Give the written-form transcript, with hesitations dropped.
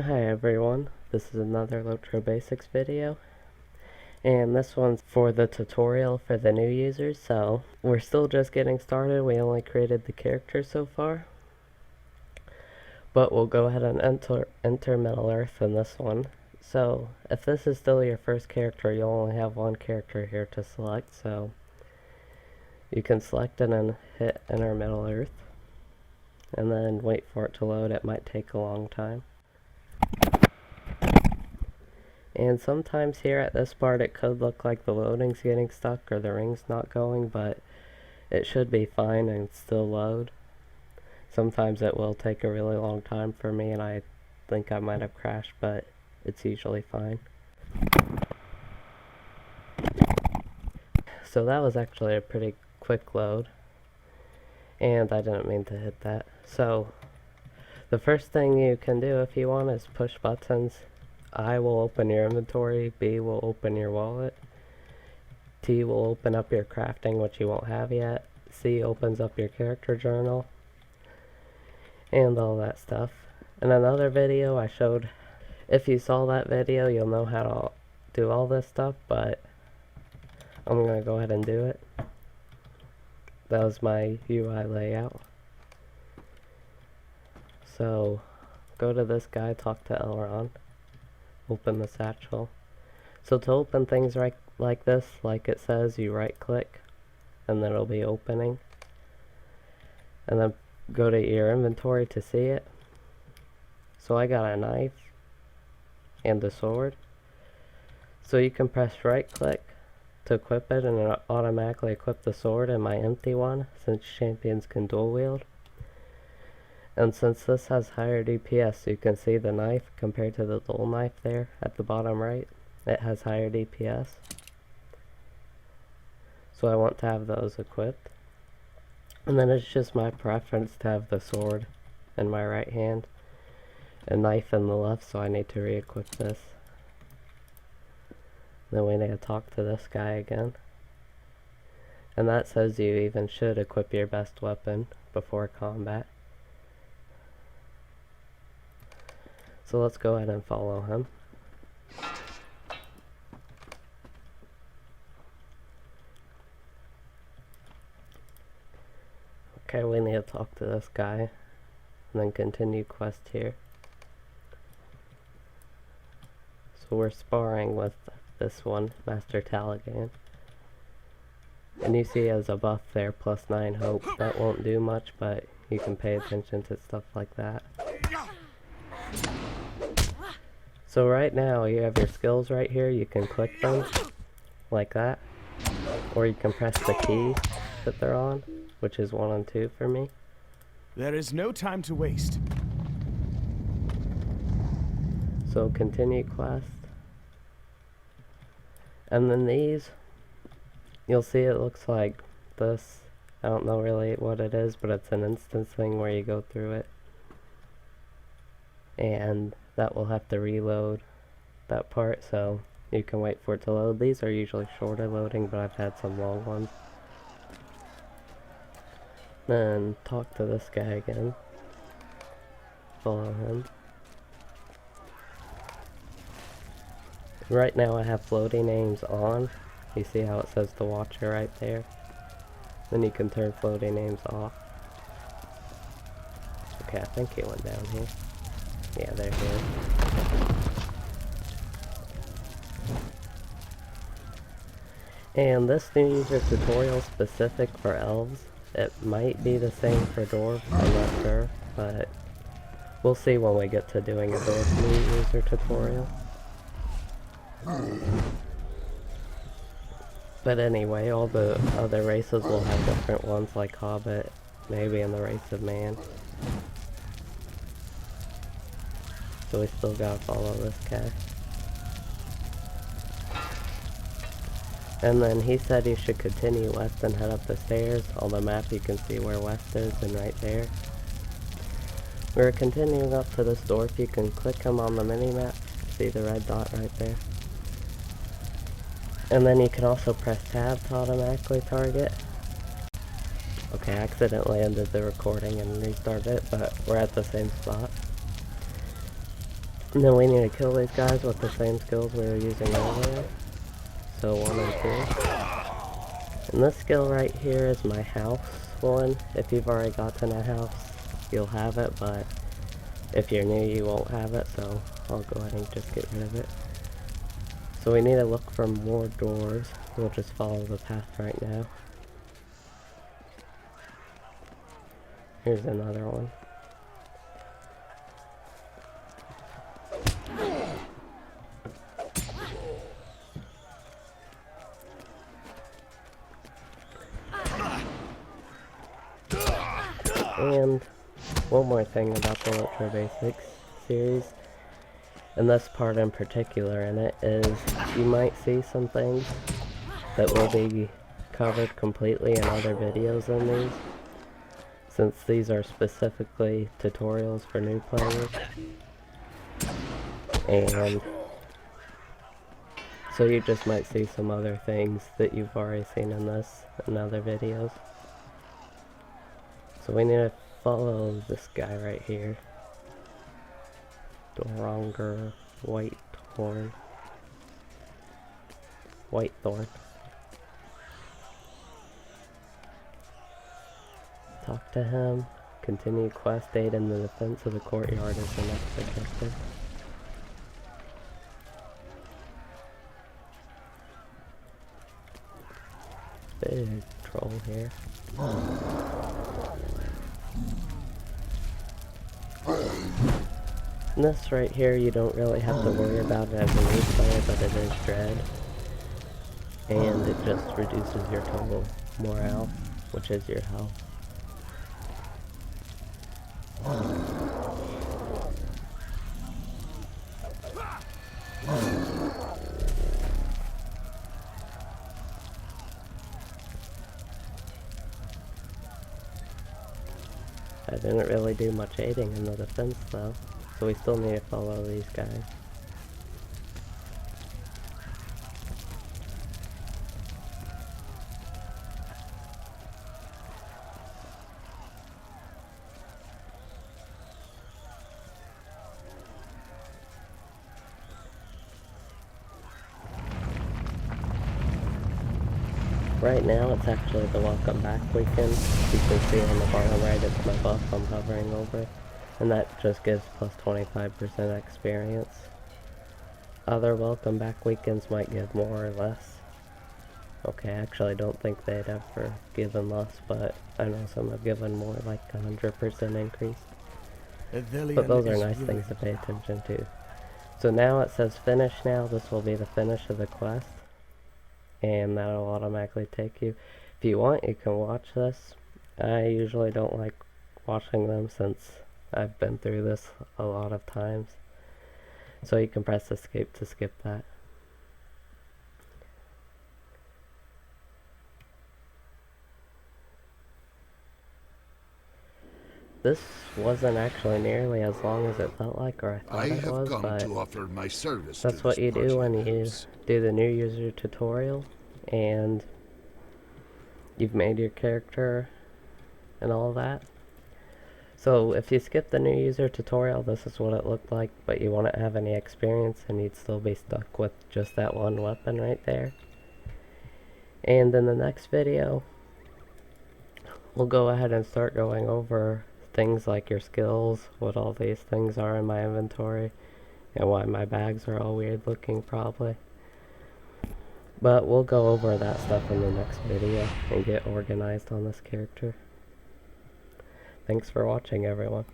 Hi everyone, this is another LOTRO Basics video, and this one's for the tutorial for the new users, so we're still just getting started. We only created the character so far, but we'll go ahead and enter Middle Earth in this one. So if this is still your first character, you'll only have one character here to select, so you can select it and hit enter Middle Earth, and then wait for it to load. It might take a long time. And sometimes here at this part it could look like the loading's getting stuck or the ring's not going, but it should be fine and still load. Sometimes it will take a really long time for me, and I think I might have crashed, but it's usually fine. So that was actually a pretty quick load, and I didn't mean to hit that. So the first thing you can do if you want is push buttons. I will open your inventory, B will open your wallet, T will open up your crafting, which you won't have yet, C opens up your character journal, and all that stuff. In another video I showed, if you saw that video you'll know how to do all this stuff, but I'm going to go ahead and do it. That was my UI layout. So go to this guy, talk to Elron. Open the satchel. So to open things like this, like it says, you right click and then it'll be opening, and then go to your inventory to see it. So I got a knife and a sword, so you can press right click to equip it and it'll automatically equip the sword and my empty one, since champions can dual wield. And since this has higher DPS, you can see the knife compared to the dual knife there at the bottom right. It has higher DPS. So I want to have those equipped. And then it's just my preference to have the sword in my right hand and knife in the left, so I need to re-equip this. Then we need to talk to this guy again. And that says you even should equip your best weapon before combat. So let's go ahead and follow him. Okay, we need to talk to this guy, and then continue quest here. So we're sparring with this one, Master Taligan. And you see as a buff there, +9 hope. That won't do much, but you can pay attention to stuff like that. So right now you have your skills right here. You can click them like that, or you can press the key that they're on, which is 1 and 2 for me. There is no time to waste. So continue quest. And then these, you'll see it looks like this. I don't know really what it is, but it's an instance thing where you go through it, and that will have to reload that part, so you can wait for it to load. These are usually shorter loading, but I've had some long ones. Then talk to this guy again. Follow him. Right now I have floating aims on. You see how it says the watcher right there? Then you can turn floating aims off. Okay, I think he went down here. Yeah, there he is. And this new user tutorial specific for elves. It might be the same for dwarves, I'm not sure, but we'll see when we get to doing a dwarf new user tutorial. But anyway, all the other races will have different ones, like Hobbit, maybe in the race of man. So we still gotta follow this guy. And then he said you should continue west and head up the stairs. On the map you can see where west is, and right there. We're continuing up to this door. If you can click him on the mini-map, see the red dot right there. And then you can also press tab to automatically target. Okay, I accidentally ended the recording and restarted it, but we're at the same spot. And then we need to kill these guys with the same skills we were using earlier. So 1 and 2. And this skill right here is my house one. If you've already gotten a house, you'll have it, but if you're new, you won't have it, so I'll go ahead and just get rid of it. So we need to look for more doors. We'll just follow the path right now. Here's another one. And one more thing about the LOTRO Basics series, and this part in particular in it, is you might see some things that will be covered completely in other videos in these, since these are specifically tutorials for new players. And so you just might see some other things that you've already seen in this and other videos. So we need to follow this guy right here. Doranger Whitethorn. Whitethorn. Talk to him. Continue quest aid in the defense of the courtyard is the next objective. Big troll here. And this right here, you don't really have to worry about it as a new player, but it is dread. And it just reduces your total morale, which is your health. I didn't really do much aiding in the defense though, so we still need to follow these guys. Right now it's actually the welcome back weekend. You can see on the bottom right it's my buff I'm hovering over, and that just gives plus 25% experience. Other welcome back weekends might give more or less. Okay, I actually don't think they'd ever given less, but I know some have given more, like 100% increase. But those are nice things to pay attention to. So now it says finish now. This will be the finish of the quest, and that'll automatically take you. If you want, you can watch this. I usually don't like watching them since I've been through this a lot of times. So you can press escape to skip that. This wasn't actually nearly as long as it felt like, or I thought it was, but to offer my service that's what you do when you do the new user tutorial, and you've made your character and all that. So if you skip the new user tutorial, this is what it looked like, but you wouldn't have any experience and you'd still be stuck with just that one weapon right there. And in the next video, we'll go ahead and start going over things like your skills, what all these things are in my inventory, and why my bags are all weird looking probably. But we'll go over that stuff in the next video and get organized on this character. Thanks for watching, everyone.